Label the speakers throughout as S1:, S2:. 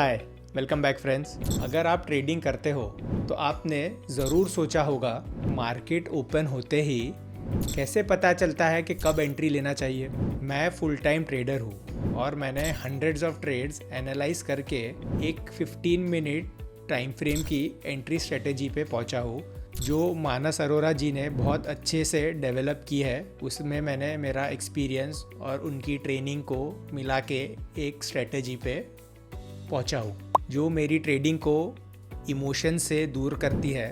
S1: हाय, welcome back friends. अगर आप trading करते हो तो आपने ज़रूर सोचा होगा मार्केट ओपन होते ही कैसे पता चलता है कि कब एंट्री लेना चाहिए। मैं फुल टाइम ट्रेडर हूँ और मैंने हंड्रेड्स ऑफ ट्रेड्स एनालाइज करके एक 15 मिनट टाइम फ्रेम की एंट्री स्ट्रेटेजी पे पहुँचा हूँ जो मानस अरोरा जी ने बहुत अच्छे से डेवलप की है। उसमें मैंने मेरा एक्सपीरियंस और उनकी ट्रेनिंग को मिला के एक स्ट्रेटेजी पे पहुंचा हूँ जो मेरी ट्रेडिंग को इमोशन से दूर करती है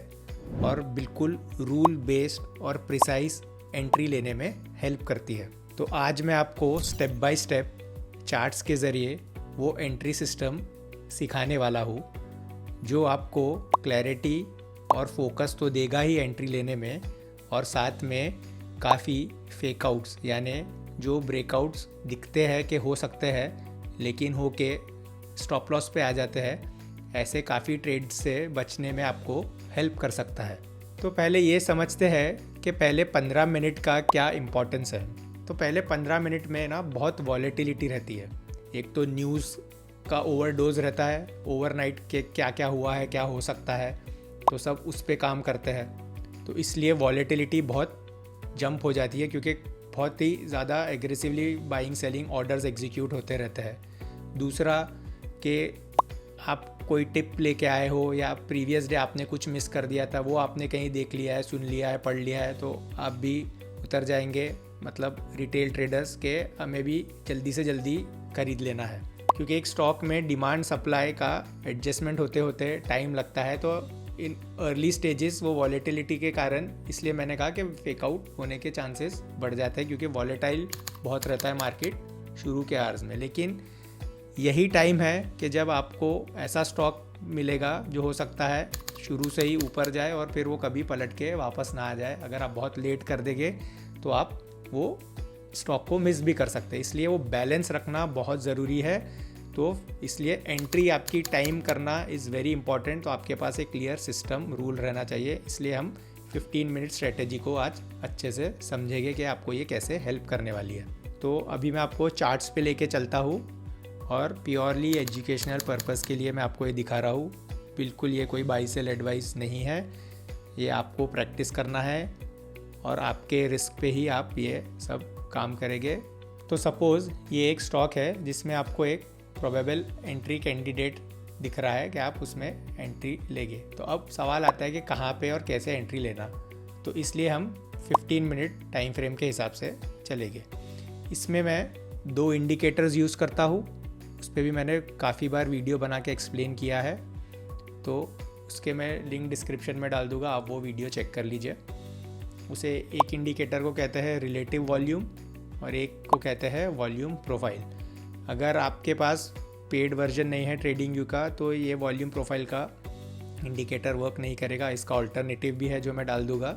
S1: और बिल्कुल रूल बेस्ड और प्रिसाइज एंट्री लेने में हेल्प करती है। तो आज मैं आपको स्टेप बाय स्टेप चार्ट्स के ज़रिए वो एंट्री सिस्टम सिखाने वाला हूँ जो आपको क्लैरिटी और फोकस तो देगा ही एंट्री लेने में, और साथ में काफ़ी फेक आउट्स यानी जो ब्रेकआउट्स दिखते हैं कि हो सकते हैं लेकिन हो के स्टॉप लॉस पे आ जाते हैं, ऐसे काफ़ी ट्रेड से बचने में आपको हेल्प कर सकता है। तो पहले ये समझते हैं कि पहले 15 मिनट का क्या इम्पोर्टेंस है। तो पहले 15 मिनट में ना बहुत वॉलेटिलिटी रहती है। एक तो न्यूज़ का ओवरडोज रहता है, ओवरनाइट के क्या क्या हुआ है, क्या हो सकता है, तो सब उस पे काम करते हैं। तो इसलिए वॉलेटिलिटी बहुत जंप हो जाती है क्योंकि बहुत ही ज़्यादा aggressively buying selling orders execute होते रहते हैं। दूसरा कि आप कोई टिप लेके आए हो या प्रीवियस डे आपने कुछ मिस कर दिया था, वो आपने कहीं देख लिया है, सुन लिया है, पढ़ लिया है, तो आप भी उतर जाएंगे। मतलब रिटेल ट्रेडर्स के हमें भी जल्दी से जल्दी खरीद लेना है क्योंकि एक स्टॉक में डिमांड सप्लाई का एडजस्टमेंट होते होते टाइम लगता है। तो इन अर्ली स्टेजेस वो वॉलेटिलिटी के कारण, इसलिए मैंने कहा कि फेक आउट होने के चांसेस बढ़ जाते हैं क्योंकि वॉलेटाइल बहुत रहता है मार्केट शुरू के आवर्स में। लेकिन यही टाइम है कि जब आपको ऐसा स्टॉक मिलेगा जो हो सकता है शुरू से ही ऊपर जाए और फिर वो कभी पलट के वापस ना आ जाए। अगर आप बहुत लेट कर देंगे तो आप वो स्टॉक को मिस भी कर सकते हैं, इसलिए वो बैलेंस रखना बहुत ज़रूरी है। तो इसलिए एंट्री आपकी टाइम करना इज़ वेरी इंपॉर्टेंट। तो आपके पास एक क्लियर सिस्टम रूल रहना चाहिए। इसलिए हम 15 मिनट स्ट्रेटेजी को आज अच्छे से समझेंगे कि आपको ये कैसे हेल्प करने वाली है। तो अभी मैं आपको चार्ट्स पे लेके चलता हूँ और प्योरली एजुकेशनल पर्पस के लिए मैं आपको ये दिखा रहा हूँ। बिल्कुल ये कोई बाई सेल एडवाइस नहीं है, ये आपको प्रैक्टिस करना है और आपके रिस्क पे ही आप ये सब काम करेंगे। तो सपोज़ ये एक स्टॉक है जिसमें आपको एक प्रोबेबल एंट्री कैंडिडेट दिख रहा है कि आप उसमें एंट्री लेंगे। तो अब सवाल आता है कि कहाँ पे और कैसे एंट्री लेना। तो इसलिए हम 15 मिनट टाइम फ्रेम के हिसाब से चलेंगे। इसमें मैं 2 इंडिकेटर्स यूज़ करता हूँ, उस पर भी मैंने काफ़ी बार वीडियो बना के एक्सप्लेन किया है, तो उसके मैं लिंक डिस्क्रिप्शन में डाल दूँगा, आप वो वीडियो चेक कर लीजिए। उसे एक इंडिकेटर को कहते हैं रिलेटिव वॉल्यूम और एक को कहते हैं वॉल्यूम प्रोफाइल। अगर आपके पास पेड वर्जन नहीं है ट्रेडिंग व्यू का तो ये वॉल्यूम प्रोफाइल का इंडिकेटर वर्क नहीं करेगा। इसका ऑल्टरनेटिव भी है जो मैं डाल दूँगा।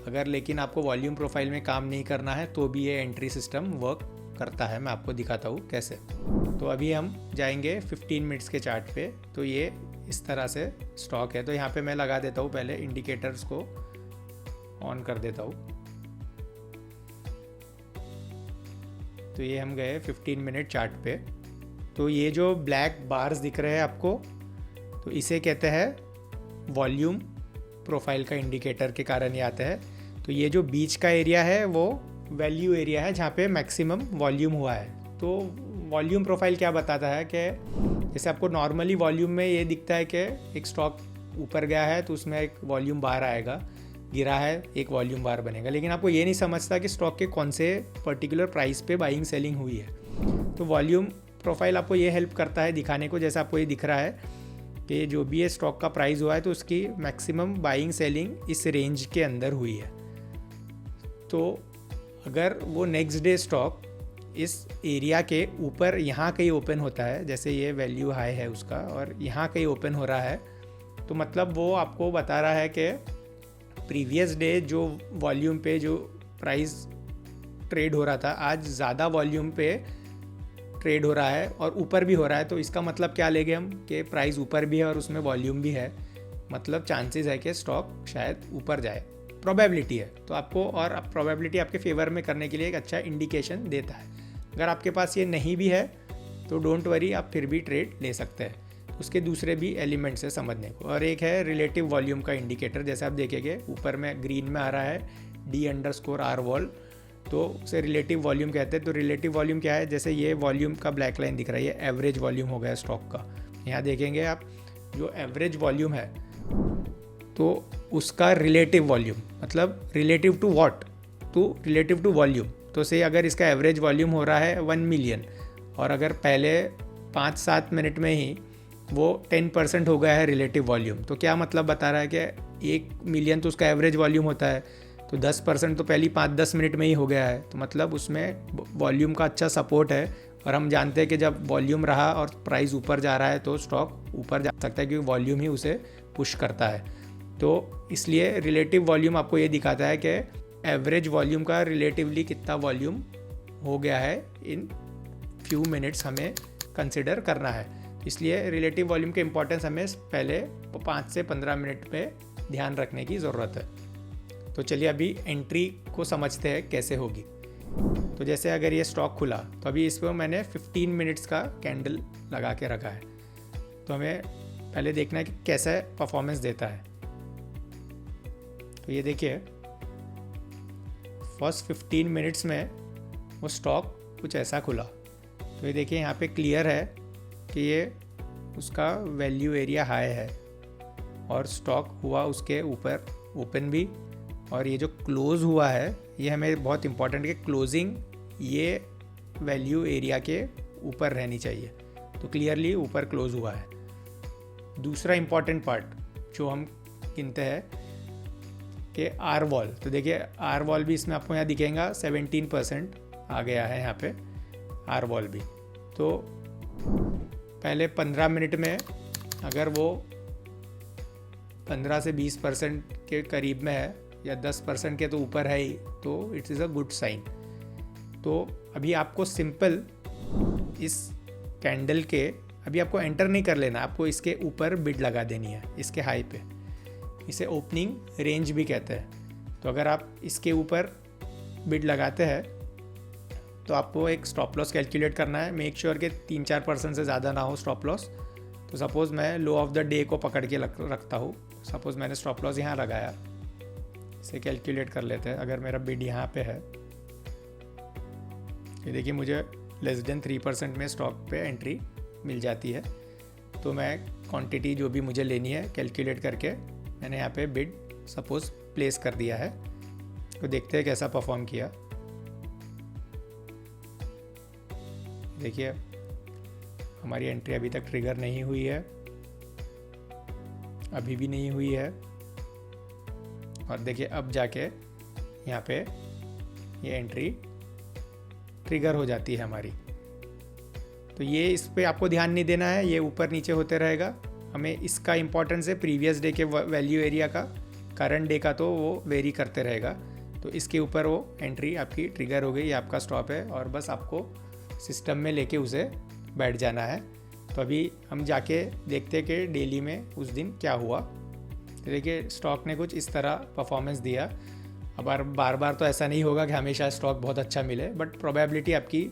S1: अगर लेकिन आपको वॉल्यूम प्रोफाइल में काम नहीं करना है तो भी ये एंट्री सिस्टम वर्क करता है। मैं आपको दिखाता हूँ कैसे। तो अभी हम जाएंगे 15 मिनट्स के चार्ट पे। तो ये इस तरह से स्टॉक है। तो यहाँ पे मैं लगा देता हूँ, पहले इंडिकेटर्स को ऑन कर देता हूँ। तो ये हम गए 15 मिनट चार्ट पे। तो ये जो ब्लैक बार्स दिख रहे हैं आपको, तो इसे कहते हैं वॉल्यूम प्रोफाइल का इंडिकेटर के कारण ये आता है। तो ये जो बीच का एरिया है वो वैल्यू एरिया है जहाँ पे मैक्सिमम वॉल्यूम हुआ है। तो वॉल्यूम प्रोफाइल क्या बताता है कि जैसे आपको नॉर्मली वॉल्यूम में ये दिखता है कि एक स्टॉक ऊपर गया है तो उसमें एक वॉल्यूम बार आएगा, गिरा है एक वॉल्यूम बार बनेगा, लेकिन आपको ये नहीं समझता कि स्टॉक के कौन से पर्टिकुलर प्राइस पे बाइंग सेलिंग हुई है। तो वॉल्यूम प्रोफाइल आपको ये हेल्प करता है दिखाने को, जैसे आपको ये दिख रहा है कि जो भी ये स्टॉक का प्राइस हुआ है तो उसकी मैक्सिमम बाइंग सेलिंग इस रेंज के अंदर हुई है। तो अगर वो नेक्स्ट डे स्टॉक इस एरिया के ऊपर यहाँ कहीं ओपन होता है, जैसे ये वैल्यू हाई है उसका और यहाँ कहीं ओपन हो रहा है, तो मतलब वो आपको बता रहा है कि प्रीवियस डे जो वॉल्यूम पे जो प्राइस ट्रेड हो रहा था आज ज़्यादा वॉल्यूम पे ट्रेड हो रहा है और ऊपर भी हो रहा है। तो इसका मतलब क्या लेंगे हम कि प्राइस ऊपर भी है और उसमें वॉल्यूम भी है, मतलब चांसेस है कि स्टॉक शायद ऊपर जाए, प्रोबेबिलिटी है। तो आपको और प्रोबेबिलिटी आपके फेवर में करने के लिए एक अच्छा इंडिकेशन देता है। अगर आपके पास ये नहीं भी है तो डोंट वरी, आप फिर भी ट्रेड ले सकते हैं। उसके दूसरे भी एलिमेंट्स है समझने को। और एक है रिलेटिव वॉल्यूम का इंडिकेटर, जैसे आप देखेंगे ऊपर में ग्रीन में आ रहा है D_R वॉल, तो उसे रिलेटिव वॉल्यूम कहते हैं। तो रिलेटिव वॉल्यूम क्या है, जैसे ये वॉल्यूम का ब्लैक लाइन दिख रहा है, ये एवरेज वॉल्यूम हो गया स्टॉक का। यहाँ देखेंगे आप जो एवरेज वॉल्यूम है तो उसका रिलेटिव वॉल्यूम, मतलब relative to what, to relative to volume. तो से अगर इसका एवरेज वॉल्यूम हो रहा है 1 मिलियन और अगर पहले 5-7 मिनट में ही वो 10% हो गया है रिलेटिव वॉल्यूम, तो क्या मतलब बता रहा है कि 1 मिलियन तो उसका एवरेज वॉल्यूम होता है, तो 10% तो पहली 5-10 मिनट में ही हो गया है, तो मतलब उसमें वॉल्यूम का अच्छा सपोर्ट है। और हम जानते हैं कि जब वॉल्यूम रहा और प्राइस ऊपर जा रहा है तो स्टॉक ऊपर जा सकता है, क्योंकि वॉल्यूम ही उसे पुश करता है। तो इसलिए रिलेटिव वॉल्यूम आपको ये दिखाता है कि एवरेज वॉल्यूम का रिलेटिवली कितना वॉल्यूम हो गया है इन फ्यू मिनट्स हमें कंसिडर करना है। इसलिए रिलेटिव वॉल्यूम के इम्पोर्टेंस हमें पहले 5 से 15 मिनट पे ध्यान रखने की ज़रूरत है। तो चलिए अभी एंट्री को समझते हैं कैसे होगी। तो जैसे अगर ये स्टॉक खुला तो अभी इस पर मैंने 15 मिनट्स का कैंडल लगा के रखा है, तो हमें पहले देखना है कि कैसा परफॉर्मेंस देता है। तो ये देखिए फर्स्ट 15 मिनट्स में वो स्टॉक कुछ ऐसा खुला। तो ये देखिए यहाँ पे क्लियर है कि ये उसका वैल्यू एरिया हाई है और स्टॉक हुआ उसके ऊपर ओपन भी, और ये जो क्लोज़ हुआ है ये हमें बहुत इंपॉर्टेंट है कि क्लोजिंग ये वैल्यू एरिया के ऊपर रहनी चाहिए। तो क्लियरली ऊपर क्लोज हुआ है। दूसरा इंपॉर्टेंट पार्ट जो हम गिनते हैं कि आर वॉल, तो देखिए आर वॉल भी इसमें आपको यहाँ दिखेगा 17% आ गया है यहाँ पे आर वॉल भी। तो पहले 15 मिनट में अगर वो 15 से 20% के करीब में है या 10% के तो ऊपर है ही, तो it's is a good sign. तो अभी आपको सिंपल इस कैंडल के अभी आपको एंटर नहीं कर लेना, आपको इसके ऊपर बिड लगा देनी है, इसके हाई पे। इसे ओपनिंग रेंज भी कहते हैं। तो अगर आप इसके ऊपर बिड लगाते हैं तो आपको एक स्टॉप लॉस कैलकुलेट करना है। मेक श्योर कि 3-4% से ज़्यादा ना हो स्टॉप लॉस। तो सपोज़ मैं लो ऑफ द डे को पकड़ के रखता हूँ। सपोज़ मैंने स्टॉप लॉस यहाँ लगाया, इसे कैलकुलेट कर लेते हैं। अगर मेरा बिड यहाँ पे है, ये देखिए मुझे लेस देन 3% में स्टॉक पे एंट्री मिल जाती है। तो मैं क्वांटिटी जो भी मुझे लेनी है कैलकुलेट करके मैंने यहाँ पे बिड सपोज़ प्लेस कर दिया है। तो देखते हैं कैसा परफॉर्म किया। देखिए हमारी एंट्री अभी तक ट्रिगर नहीं हुई है, अभी भी नहीं हुई है। और देखिए अब जाके यहाँ पे ये एंट्री ट्रिगर हो जाती है हमारी। तो ये इस पे आपको ध्यान नहीं देना है, ये ऊपर नीचे होते रहेगा। हमें इसका इम्पोर्टेंस है प्रीवियस डे के वैल्यू एरिया का, करंट डे का तो वो वेरी करते रहेगा। तो इसके ऊपर वो एंट्री आपकी ट्रिगर हो गई, ये आपका स्टॉप है और बस आपको सिस्टम में लेके उसे बैठ जाना है। तो अभी हम जाके देखते हैं कि डेली में उस दिन क्या हुआ। तो देखिए स्टॉक ने कुछ इस तरह परफॉर्मेंस दिया। अब बार बार तो ऐसा नहीं होगा कि हमेशा स्टॉक बहुत अच्छा मिले, बट प्रोबेबिलिटी आपकी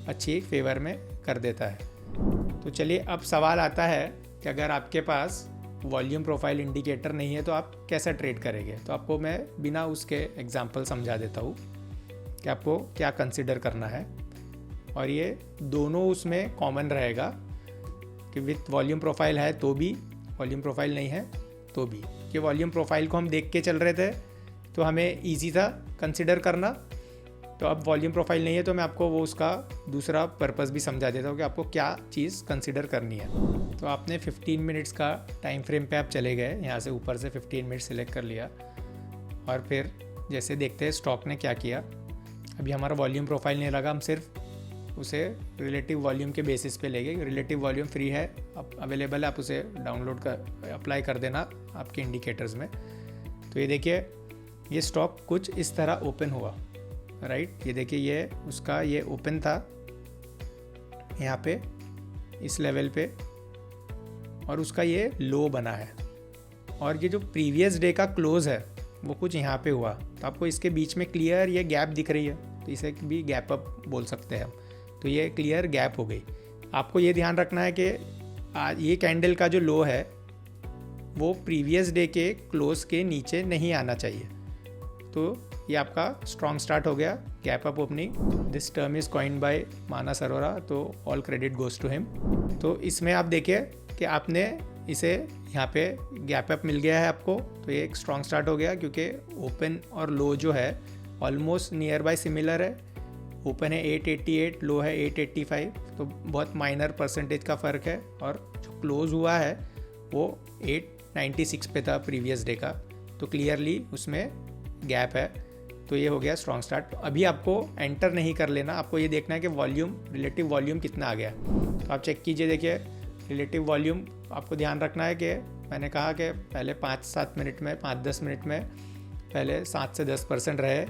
S1: अच्छी फेवर में कर देता है। तो चलिए अब सवाल आता है कि अगर आपके पास वॉल्यूम प्रोफाइल इंडिकेटर नहीं है तो आप कैसा ट्रेड करेंगे। तो आपको मैं बिना उसके एग्जांपल समझा देता हूँ कि आपको क्या कंसिडर करना है। और ये दोनों उसमें कॉमन रहेगा कि विथ वॉल्यूम प्रोफाइल है तो भी, वॉल्यूम प्रोफाइल नहीं है तो भी। कि वॉल्यूम प्रोफाइल को हम देख के चल रहे थे तो हमें ईजी था कंसिडर करना। तो अब वॉल्यूम प्रोफाइल नहीं है तो मैं आपको वो उसका दूसरा पर्पस भी समझा देता हूँ कि आपको क्या चीज़ कंसिडर करनी है। तो आपने 15 मिनट्स का टाइम फ्रेम पे आप चले गए, यहाँ से ऊपर से 15 मिनट सेलेक्ट कर लिया और फिर जैसे देखते हैं स्टॉक ने क्या किया। अभी हमारा वॉल्यूम प्रोफाइल नहीं लगा, हम सिर्फ उसे रिलेटिव वॉल्यूम के बेसिस पे लेंगे। रिलेटिव वॉल्यूम फ्री है, अब अवेलेबल है, आप उसे डाउनलोड कर अप्लाई कर देना आपके इंडिकेटर्स में। तो ये देखिए ये स्टॉक कुछ इस तरह ओपन हुआ, राइट। ये देखिए ये उसका ये ओपन था यहाँ पे इस लेवल पे और उसका ये लो बना है। और ये जो प्रीवियस डे का क्लोज है वो कुछ यहाँ पे हुआ। तो आपको इसके बीच में क्लियर ये गैप दिख रही है, तो इसे भी गैप अप बोल सकते हैं हम। तो ये क्लियर गैप हो गई। आपको ये ध्यान रखना है कि आज ये कैंडल का जो लो है वो प्रीवियस डे के क्लोज के नीचे नहीं आना चाहिए। तो ये आपका स्ट्रॉन्ग स्टार्ट हो गया, gap up opening. This term is coined by Manas Arora, तो all credit goes to him. तो इसमें आप देखिए कि आपने इसे यहाँ पे गैप अप मिल गया है आपको, तो ये एक स्ट्रॉन्ग स्टार्ट हो गया क्योंकि ओपन और लो जो है ऑलमोस्ट नियर बाय सिमिलर है। ओपन है 888, लो है 885, तो बहुत माइनर परसेंटेज का फ़र्क है। और जो क्लोज हुआ है वो 896 पे था प्रीवियस डे का, तो क्लियरली उसमें गैप है। तो ये हो गया स्ट्रॉन्ग स्टार्ट। अभी आपको एंटर नहीं कर लेना, आपको ये देखना है कि वॉल्यूम, रिलेटिव वॉल्यूम कितना आ गया। तो आप चेक कीजिए, देखिए रिलेटिव वॉल्यूम आपको ध्यान रखना है कि मैंने कहा कि पहले 5-7 मिनट में, 5-10 मिनट में पहले 7 से 10% रहे,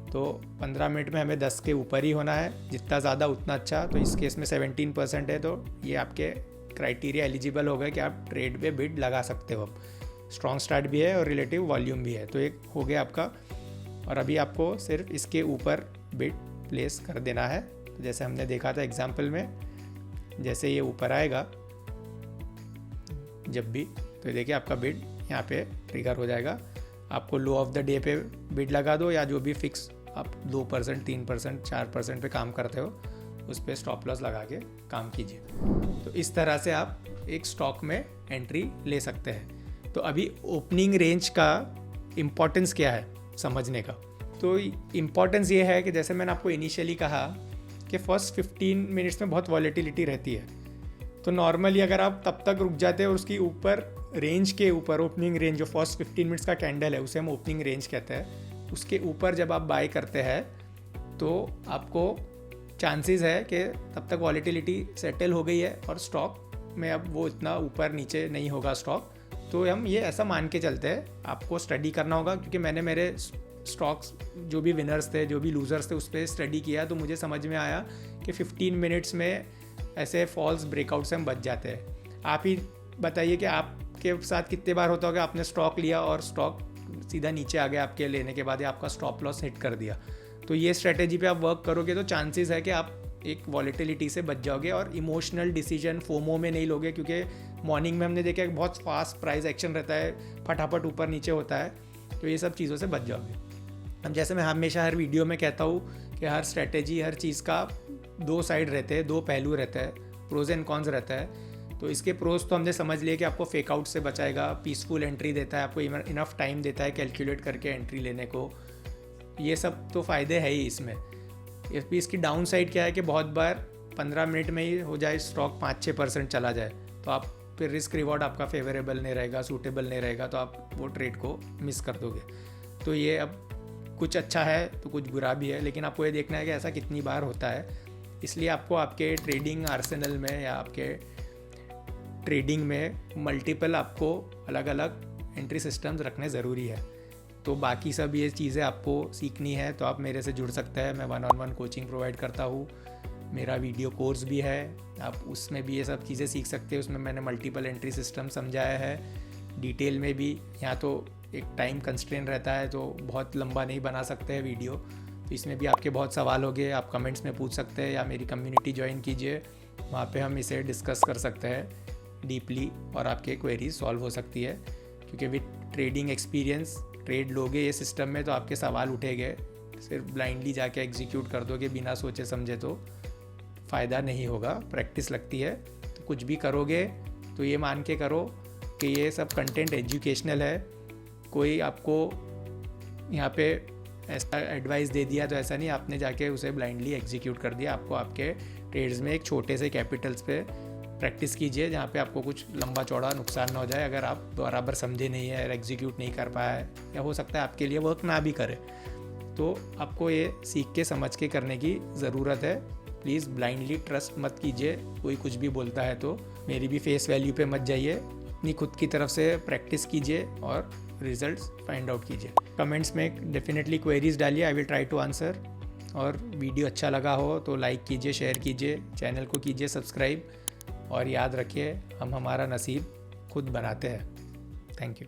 S1: तो 15 मिनट में हमें 10 के ऊपर ही होना है, जितना ज़्यादा उतना अच्छा। तो इस केस में 17% है, तो ये आपके क्राइटेरिया एलिजिबल हो गए कि आप ट्रेड पे बिड लगा सकते हो। स्ट्रॉन्ग स्टार्ट भी है और रिलेटिव वॉल्यूम भी है, तो एक हो गया आपका। और अभी आपको सिर्फ इसके ऊपर बिड प्लेस कर देना है। तो जैसे हमने देखा था एग्जाम्पल में, जैसे ये ऊपर आएगा जब भी, तो देखिए आपका बिड यहाँ पे ट्रिगर हो जाएगा। आपको लो ऑफ द डे पे बिड लगा दो, या जो भी फिक्स आप 2%, 3%, 4% पे काम करते हो उस पर स्टॉप लॉस लगा के काम कीजिए। तो इस तरह से आप एक स्टॉक में एंट्री ले सकते हैं। तो अभी ओपनिंग रेंज का इम्पोर्टेंस क्या है समझने का, तो इम्पोर्टेंस ये है कि जैसे मैंने आपको इनिशियली कहा कि फर्स्ट 15 मिनट्स में बहुत वॉलेटिलिटी रहती है। तो नॉर्मली अगर आप तब तक रुक जाते हैं और उसकी ऊपर रेंज के ऊपर, ओपनिंग रेंज जो फर्स्ट 15 मिनट्स का कैंडल है उसे हम ओपनिंग रेंज कहते हैं, उसके ऊपर जब आप बाय करते हैं तो आपको चांसेस है कि तब तक वॉलेटिलिटी सेटल हो गई है और स्टॉक में अब वो इतना ऊपर नीचे नहीं होगा स्टॉक। तो हम ये ऐसा मान के चलते हैं, आपको स्टडी करना होगा, क्योंकि मैंने मेरे स्टॉक्स जो भी विनर्स थे, जो भी लूज़र्स थे, उस पर स्टडी किया, तो मुझे समझ में आया कि 15 मिनट्स में ऐसे फॉल्स ब्रेकआउट से हम बच जाते हैं। आप ही बताइए कि आपके साथ कितने बार होता होगा आपने स्टॉक लिया और स्टॉक सीधा नीचे आ गया आपके लेने के बाद, या आपका स्टॉप लॉस हिट कर दिया। तो ये स्ट्रेटेजी पे आप वर्क करोगे तो चांसेस है कि आप एक वॉलेटिलिटी से बच जाओगे और इमोशनल डिसीजन फोमो में नहीं लोगे, क्योंकि मॉर्निंग में हमने देखा बहुत फास्ट प्राइस एक्शन रहता है, फटाफट ऊपर नीचे होता है, तो ये सब चीज़ों से बच जाओगे। अब जैसे मैं हमेशा हर वीडियो में कहता हूँ कि हर स्ट्रेटेजी, हर चीज़ का 2 साइड रहते हैं, 2 पहलू रहता है, प्रोज एंड कॉन्स रहता है। तो इसके प्रोज तो हमने समझ लिए कि आपको फेक आउट से बचाएगा, पीसफुल एंट्री देता है, आपको इनफ टाइम देता है कैलकुलेट करके एंट्री लेने को, ये सब तो फ़ायदे है ही इसमें। इसकी डाउन साइड क्या है कि बहुत बार 15 मिनट में ही हो जाए स्टॉक 5-6% चला जाए, तो आप फिर रिस्क रिवॉर्ड आपका फेवरेबल नहीं रहेगा, सूटेबल नहीं रहेगा, तो आप वो ट्रेड को मिस कर दोगे। तो ये अब कुछ अच्छा है तो कुछ बुरा भी है, लेकिन आपको ये देखना है कि ऐसा कितनी बार होता है। इसलिए आपको आपके ट्रेडिंग आर्सेनल में या आपके ट्रेडिंग में मल्टीपल आपको अलग अलग एंट्री सिस्टम्स रखने ज़रूरी है। तो बाकी सब ये चीज़ें आपको सीखनी है तो आप मेरे से जुड़ सकते हैं। मैं 1-on-1 कोचिंग प्रोवाइड करता हूँ, मेरा वीडियो कोर्स भी है, आप उसमें भी ये सब चीज़ें सीख सकते हैं। उसमें मैंने मल्टीपल एंट्री सिस्टम समझाया है डिटेल में भी। यहाँ तो एक टाइम कंस्ट्रेन रहता है तो बहुत लंबा नहीं बना सकते हैं वीडियो, तो इसमें भी आपके बहुत सवाल होंगे, आप कमेंट्स में पूछ सकते हैं या मेरी कम्युनिटी ज्वाइन कीजिए, वहाँ पे हम इसे डिस्कस कर सकते हैं डीपली और आपके क्वेरीज सॉल्व हो सकती है। क्योंकि विद ट्रेडिंग एक्सपीरियंस ट्रेड लोगे ये सिस्टम में तो आपके सवाल उठेंगे, सिर्फ ब्लाइंडली जाके एग्जीक्यूट कर दोगे बिना सोचे समझे तो फ़ायदा नहीं होगा। प्रैक्टिस लगती है, तो कुछ भी करोगे तो ये मान के करो कि ये सब कंटेंट एजुकेशनल है। कोई आपको यहाँ पे ऐसा एडवाइस दे दिया तो ऐसा नहीं आपने जाके उसे ब्लाइंडली एग्जीक्यूट कर दिया। आपको आपके ट्रेड्स में एक छोटे से कैपिटल्स पे प्रैक्टिस कीजिए, जहाँ पे आपको कुछ लंबा चौड़ा नुकसान ना हो जाए अगर आप बराबर समझे नहीं है, एग्जीक्यूट नहीं कर पाया है, या हो सकता है आपके लिए वर्क ना भी करे। तो आपको ये सीख के समझ के करने की ज़रूरत है। प्लीज़ ब्लाइंडली ट्रस्ट मत कीजिए, कोई कुछ भी बोलता है तो मेरी भी फेस वैल्यू पे मत जाइए, अपनी खुद की तरफ से प्रैक्टिस कीजिए और रिजल्ट्स फाइंड आउट कीजिए। कमेंट्स में डेफिनेटली क्वेरीज डालिए, I will try to answer. और वीडियो अच्छा लगा हो तो लाइक कीजिए, शेयर कीजिए, चैनल को कीजिए सब्सक्राइब, और याद रखिए हम हमारा नसीब खुद बनाते हैं। Thank you.